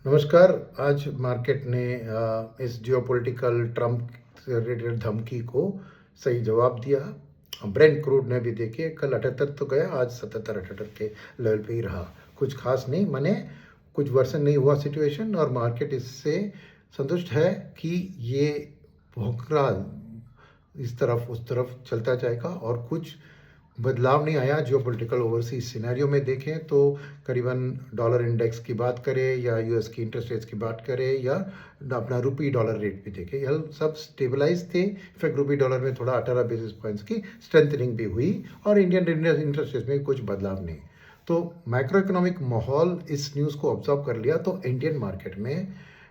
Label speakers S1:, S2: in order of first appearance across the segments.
S1: नमस्कार। आज मार्केट ने इस जियोपॉलिटिकल ट्रम्प से रिलेटेड धमकी को सही जवाब दिया। ब्रेंट क्रूड ने भी देखिए कल 78 तो गया, आज 77-78 के लेवल पे ही रहा। कुछ खास नहीं, माने कुछ वर्सन नहीं हुआ सिचुएशन, और मार्केट इससे संतुष्ट है कि ये भोंकरा इस तरफ उस तरफ चलता जाएगा और कुछ बदलाव नहीं आया। जियोपॉलिटिकल ओवरसीज सिनेरियो में देखें तो करीबन डॉलर इंडेक्स की बात करें या यूएस की इंटरेस्ट रेट्स की बात करें या अपना रुपी डॉलर रेट भी देखें, यह सब स्टेबलाइज थे। इनफैक्ट रुपी डॉलर में थोड़ा 18 बेसिस पॉइंट्स की स्ट्रेंथनिंग भी हुई और इंडियन इंटरेस्ट रेट्स में कुछ बदलाव नहीं। तो मैक्रो इकोनॉमिक माहौल इस न्यूज़ को ऑब्जर्व कर लिया तो इंडियन मार्केट में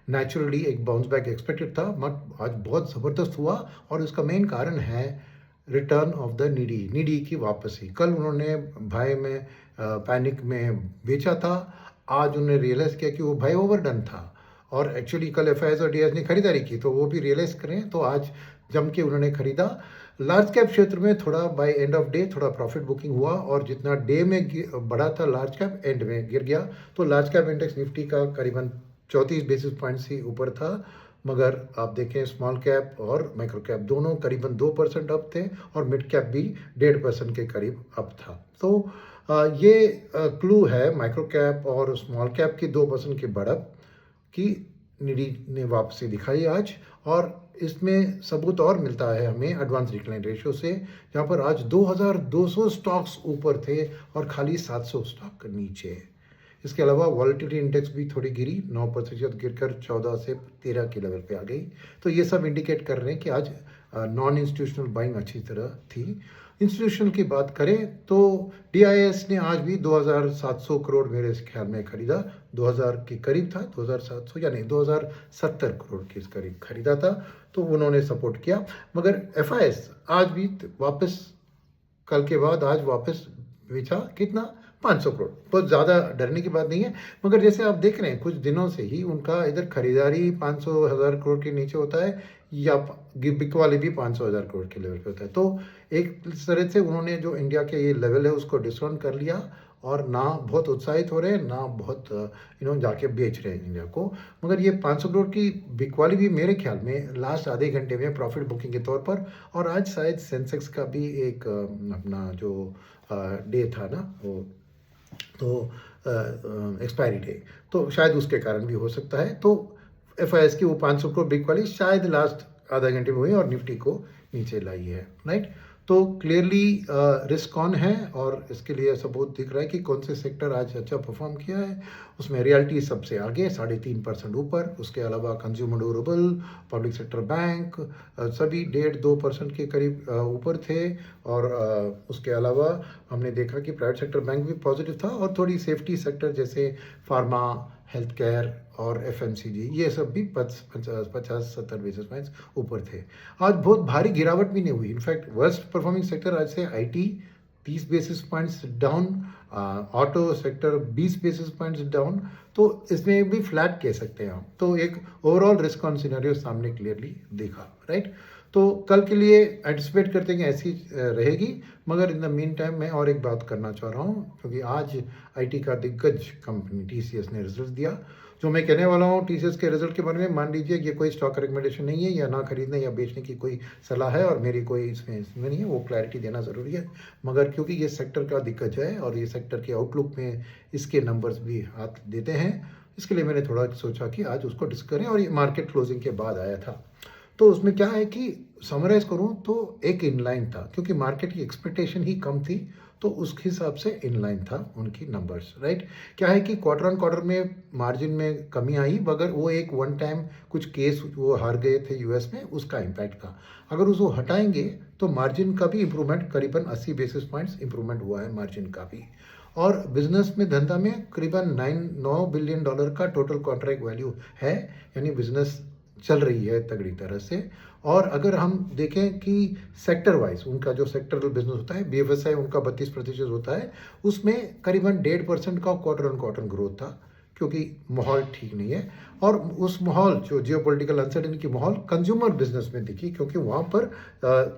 S1: नेचुरली एक बाउंस बैक एक्सपेक्टेड था, बट आज बहुत ज़बरदस्त हुआ। और उसका मेन कारण है रिटर्न ऑफ द नीडी की वापसी। कल उन्होंने भय में पैनिक में बेचा था, आज उन्होंने रियलाइज़ किया कि वो भय ओवरडन था और एक्चुअली कल एफआईएस और डीआईएस ने खरीदारी की तो वो भी रियलाइज़ करें तो आज जम के उन्होंने खरीदा। लार्ज कैप क्षेत्र में थोड़ा बाय एंड ऑफ डे थोड़ा प्रॉफिट बुकिंग हुआ और जितना डे में बढ़ा था लार्ज कैप एंड में गिर गया। तो लार्ज कैप इंडेक्स निफ्टी का करीबन 34 बेसिस पॉइंट्स ही ऊपर था, मगर आप देखें स्मॉल कैप और माइक्रो कैप दोनों करीबन 2% अप थे और मिड कैप भी 1.5% के करीब अप था। तो ये क्लू है माइक्रो कैप और स्मॉल कैप की 2% की बढ़त की निडी ने वापसी दिखाई आज। और इसमें सबूत और मिलता है हमें एडवांस डिक्लाइन रेशियो से, जहाँ पर आज 2200 स्टॉक्स ऊपर थे और खाली 700 स्टॉक नीचे। इसके अलावा वॉलेटिलिटी इंडेक्स भी थोड़ी गिरी, 9% गिरकर 14 से 13 के लेवल पे आ गई। तो ये सब इंडिकेट कर रहे हैं कि आज नॉन इंस्टीट्यूशनल बाइंग अच्छी तरह थी। इंस्टीट्यूशनल की बात करें तो डीआईएस ने आज भी 2700 करोड़ मेरे ख्याल में खरीदा, 2000 के करीब था, 2700 यानी 2070 करोड़ के करीब खरीदा था, तो उन्होंने सपोर्ट किया। मगर एफआईएस आज भी वापस, कल के बाद आज वापस बेचा कितना, 500 करोड़। बहुत ज़्यादा डरने की बात नहीं है, मगर जैसे आप देख रहे हैं कुछ दिनों से ही उनका इधर खरीदारी 500,000 करोड़ के नीचे होता है या बिक वाले भी 500,000 करोड़ के लेवल पे होता है। तो एक तरह से उन्होंने जो इंडिया के ये लेवल है उसको डिस्काउंट कर लिया और ना बहुत उत्साहित हो रहे हैं ना बहुत जाके बेच रहे हैं इंडिया को। मगर ये 500 करोड़ की बिकवाली भी मेरे ख्याल में लास्ट आधे घंटे में प्रॉफिट बुकिंग के तौर पर, और आज शायद सेंसेक्स का भी एक अपना जो डे था ना वो, तो एक्सपायरी डे, तो शायद उसके कारण भी हो सकता है। तो एफआईएस की वो 500 करोड़ बिग वाली शायद लास्ट आधा घंटे में हुई और निफ्टी को नीचे लाई है, राइट। तो क्लियरली रिस्क ऑन है और इसके लिए सबूत दिख रहा है कि कौन से सेक्टर आज अच्छा परफॉर्म किया है। उसमें रियल्टी सबसे आगे 3.5% ऊपर, उसके अलावा consumer durable, public sector bank सभी 1.5-2% के करीब ऊपर थे। और उसके अलावा हमने देखा कि प्राइवेट सेक्टर बैंक भी पॉजिटिव था और थोड़ी सेफ्टी सेक्टर जैसे फार्मा, हेल्थ केयर और एफएमसीजी ये सब भी 50-70 बेसिस पॉइंट्स ऊपर थे। आज बहुत भारी गिरावट भी नहीं हुई। इनफैक्ट वर्स्ट परफॉर्मिंग सेक्टर आज से IT 30 basis points down, auto sector 20 basis points down, तो इसमें भी फ्लैट कह सकते हैं हम। तो एक ओवरऑल रिस्क ऑन सिनेरियो सामने क्लियरली देखा, राइट। तो कल के लिए एंटिसिपेट करते हैं कि ऐसी रहेगी, मगर इन द मीन टाइम मैं और एक बात करना चाह रहा हूँ क्योंकि आज आईटी का दिग्गज कंपनी टीसीएस ने रिजल्ट दिया। जो मैं कहने वाला हूँ टीसीएस के रिजल्ट के बारे में, मान लीजिए ये कोई स्टॉक रिकमेंडेशन नहीं है या ना खरीदने या बेचने की कोई सलाह है और मेरी कोई इसमें नहीं है, वो क्लैरिटी देना ज़रूरी है। मगर क्योंकि ये सेक्टर का दिग्गज है और ये सेक्टर के आउटलुक में इसके नंबर्स भी हाथ देते हैं, इसके लिए मैंने थोड़ा सोचा कि आज उसको डिस्कस करें। और ये मार्केट क्लोजिंग के बाद आया था, तो उसमें क्या है कि समराइज करूं तो एक इनलाइन था क्योंकि मार्केट की एक्सपेक्टेशन ही कम थी, तो उस हिसाब से इनलाइन था उनकी नंबर्स, राइट। क्या है कि क्वार्टर ऑन क्वार्टर में मार्जिन में कमी आई, मगर वो एक वन टाइम कुछ केस वो हार गए थे यूएस में, उसका इम्पैक्ट था। अगर उसको हटाएंगे तो मार्जिन का भी इंप्रूवमेंट करीबन 80 बेसिस पॉइंट्स इंप्रूवमेंट हुआ है मार्जिन का भी। और बिजनेस में धंधा में करीबन $9 बिलियन का टोटल कॉन्ट्रैक्ट वैल्यू है, यानी बिजनेस चल रही है तगड़ी तरह से। और अगर हम देखें कि सेक्टर वाइज उनका जो सेक्टरल बिजनेस होता है, बीएफएसआई उनका 32% होता है, उसमें करीबन 1.5% का क्वार्टर ऑन क्वार्टर ग्रोथ था क्योंकि माहौल ठीक नहीं है। और उस माहौल जो जियोपॉलिटिकल अनसर्टेनिटी की माहौल कंज्यूमर बिजनेस में दिखी क्योंकि वहाँ पर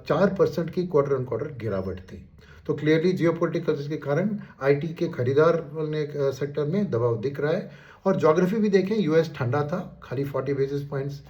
S1: 4% की क्वार्टर ऑन क्वार्टर गिरावट थी। तो क्लियरली जियोपॉलिटिकल्स के कारण आईटी के खरीदार सेक्टर में दबाव दिख रहा है। और ज्योग्राफी भी देखें, यूएस ठंडा था, खाली 40 बेसिस पॉइंट्स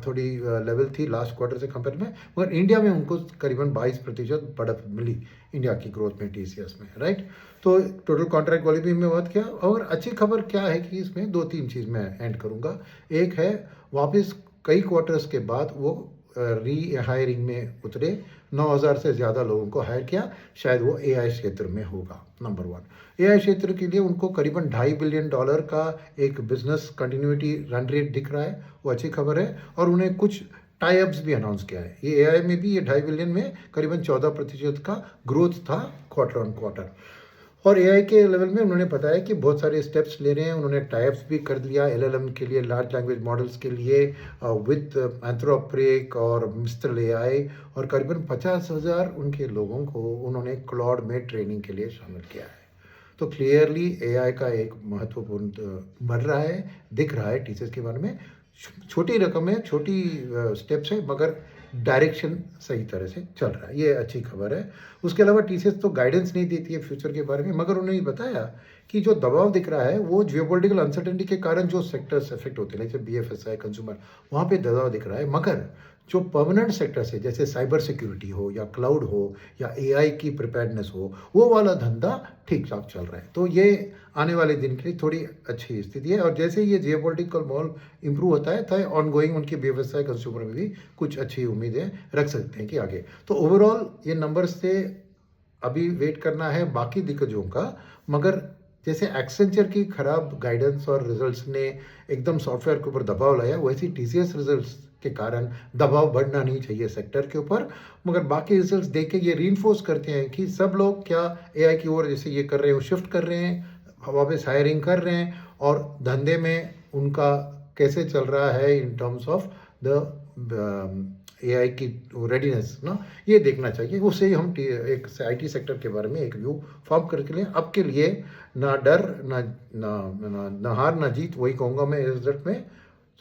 S1: थोड़ी लेवल थी लास्ट क्वार्टर से कंपेयर में, मगर इंडिया में उनको करीबन 22% बढ़त मिली इंडिया की ग्रोथ में, टीसीएस में, राइट। तो टोटल कॉन्ट्रैक्ट वॉल्यूम में बात किया। और अच्छी खबर क्या है कि इसमें 2-3 चीज़ मैं एंड करूँगा। एक है, वापस कई क्वार्टर्स के बाद वो री हायरिंग में उतरे, 9,000 से ज़्यादा लोगों को हायर किया, शायद वो एआई क्षेत्र में होगा। नंबर 1, एआई क्षेत्र के लिए उनको करीबन $2.5 बिलियन का एक बिजनेस कंटिन्यूटी रन रेट दिख रहा है, वो अच्छी खबर है। और उन्हें कुछ टाई अप्स भी अनाउंस किया है। ये एआई में भी ये 2.5 बिलियन में करीबन 14% का ग्रोथ था क्वार्टर ऑन क्वार्टर। और एआई के लेवल में उन्होंने बताया कि बहुत सारे स्टेप्स ले रहे हैं, उन्होंने टाइप्स भी कर दिया एलएलएम के लिए, लार्ज लैंग्वेज मॉडल्स के लिए, विद एंथ्रोपिक और मिस्ट्रल एआई, और करीबन 50,000 उनके लोगों को उन्होंने क्लाउड में ट्रेनिंग के लिए शामिल किया है। तो क्लियरली एआई का एक महत्वपूर्ण बढ़ रहा है, दिख रहा है टीचर्स के बारे में। छोटी रकम है, छोटी स्टेप्स है, मगर डायरेक्शन सही तरह से चल रहा है, ये अच्छी खबर है। उसके अलावा टीसीएस तो गाइडेंस नहीं देती है फ्यूचर के बारे में, मगर उन्होंने बताया कि जो दबाव दिख रहा है वो जियोपॉलिटिकल अनसर्टेनिटी के कारण जो सेक्टर्स इफेक्ट होते हैं, जैसे बीएफएसआई, कंज्यूमर, वहाँ पे दबाव दिख रहा है। मगर जो परमानेंट सेक्टर्स है, जैसे साइबर सिक्योरिटी हो या क्लाउड हो या एआई की प्रिपेयर्डनेस हो, वो वाला धंधा ठीक ठाक चल रहा है। तो ये आने वाले दिन के लिए थोड़ी अच्छी स्थिति है। और जैसे ये जियोपॉलिटिकल माहौल इंप्रूव होता है तो ऑनगोइंग उनकी बीएफएसआई कंज्यूमर में भी कुछ अच्छी उम्मीदें रख सकते हैं कि आगे। तो ओवरऑल ये नंबर्स से अभी वेट करना है बाकी दिग्गजों का। मगर जैसे एक्सेंचर की खराब गाइडेंस और रिजल्ट्स ने एकदम सॉफ्टवेयर के ऊपर दबाव लाया, वैसे टीसीएस रिजल्ट्स के कारण दबाव बढ़ना नहीं चाहिए सेक्टर के ऊपर। मगर बाकी रिजल्ट्स देख के ये रीइंफोर्स करते हैं कि सब लोग क्या एआई की ओर जैसे ये कर रहे हैं, शिफ्ट कर रहे हैं, वापस हायरिंग कर रहे हैं, और धंधे में उनका कैसे चल रहा है in terms of the AI की रेडीनेस ना, ये देखना चाहिए। उससे ही हम एक आईटी सेक्टर के बारे में एक व्यू फॉर्म करके लें। अब के लिए ना डर, ना ना ना, ना हार ना जीत, वही कहूँगा मैं रिजल्ट में।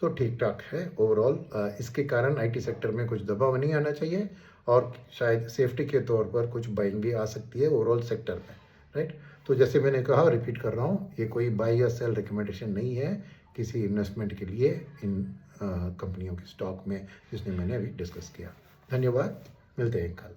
S1: सो ठीक ठाक है ओवरऑल। इसके कारण आईटी सेक्टर में कुछ दबाव नहीं आना चाहिए, और शायद सेफ्टी के तौर पर कुछ बाइंग भी आ सकती है ओवरऑल सेक्टर में, राइट। तो जैसे मैंने कहा, रिपीट कर रहा हूँ, ये कोई बाई या सेल रिकमेंडेशन नहीं है किसी इन्वेस्टमेंट के लिए इन कंपनियों के स्टॉक में, जिसने मैंने अभी डिस्कस किया। धन्यवाद, मिलते हैं कल।